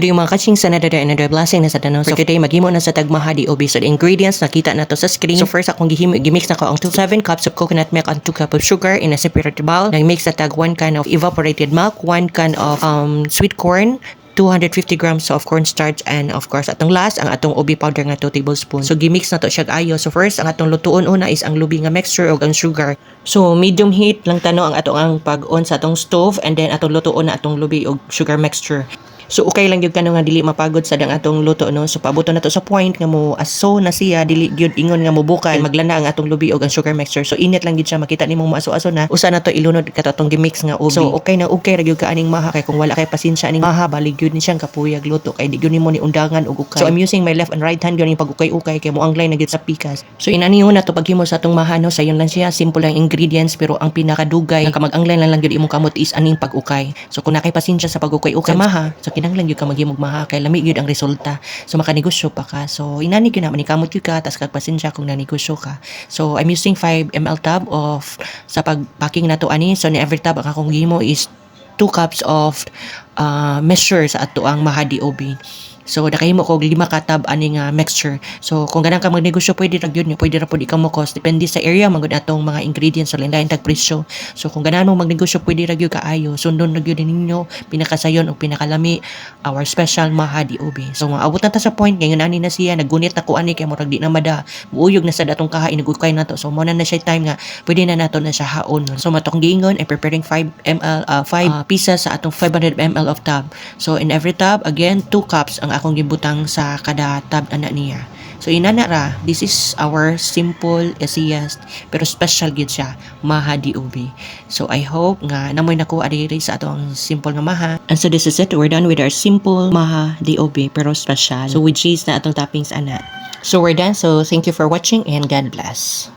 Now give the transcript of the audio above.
Good yung mga kaching sa another blessing na sa tanong. So today maghimo na sa tagmaha di obi. So the ingredients nakita na to sa screen. So first akong gimix na ko ang 7 cups of coconut milk and 2 cups of sugar in a separate bowl. Nag-mix na tag 1 can of evaporated milk, 1 can of sweet corn, 250 grams of cornstarch, and of course atong last ang atong ubi powder nga 2 tablespoons. So gimix na to siya ayo. So first ang atong lutuon una is ang lubi nga mixture ug ang sugar. So medium heat lang tano ang atong ang pag-on sa atong stove, and then atong lutuon na atong lubi ug sugar mixture. So okay lang gyud kano nga dili mapagod sa dang atong luto no. So pabuto na to sa point nga mo aso na siya, dili gyud ingon nga mobukan maglana ang atong lubi og ang sugar mixture. So init lang gyud siya, makita nimo maaso-aso na usa na to ilunod kato atong gimix nga ubi. So okay ra gyud ka aning maha, kay kung wala kay pasensya aning maha balig gyud ni siyang kapuyag luto kay di gyud nimo ni undangan og ukay. So I'm using my left and right hand gyud ning pag-ukay-ukay kay mo anglay na gyud sa pikas. So inani na to paghimo sa atong maha no. Sayon lang siya, simple lang ingredients pero ang pinakadugay nga kamag-anglay lang gyud imong kamot is aning pag-ukay. So kung nakay pasensya sa pag-ukay-ukay maha, so kinahanglan gyud ka maghimo maha kay lami gyud ang resulta. So makanegosyo pa ka. So inani gyud na manikamot gyud ka tas kag pasensya kung nanegosyo ka. So I'm using 5 ml tub of sa pagpacking na to ani. So ni every tub ang akong gihimo is 2 cups of measure sa ato ang maha DOB. So nakahimo ko 5 ka tab ani nga mixture. So kung ganang ka magnegosyo pwede ra gyud nyo, pwede ra pud ikaw mo cost depende sa area magud atong mga ingredients so lain-lain tag presyo. So kung ganan mo magnegosyo pwede ra gyud kaayo, sundon ra gyud ninyo pinakasayon o pinakalami our special maha DOB. So maabot na ta sa point ngayon ani na siya naggunit na ko ani kay murag di na mada buuyog na sa datong kaha inugukay na to. So mo na siya time nga pwede na nato na siya haon. So matong giingon ay preparing 5 pieces sa atong 500 ml of tub. So in every tub again 2 cups ang akong gibutang sa kada tab ana niya. So inana ra, this is our simple, easiest pero special gid siya maha DOB. So I hope nga namoy nakuha diri sa atong simple nga maha. And so this is it, we're done with our simple maha DOB pero special. So with cheese na atong toppings ana. So we're done. So thank you for watching and God bless.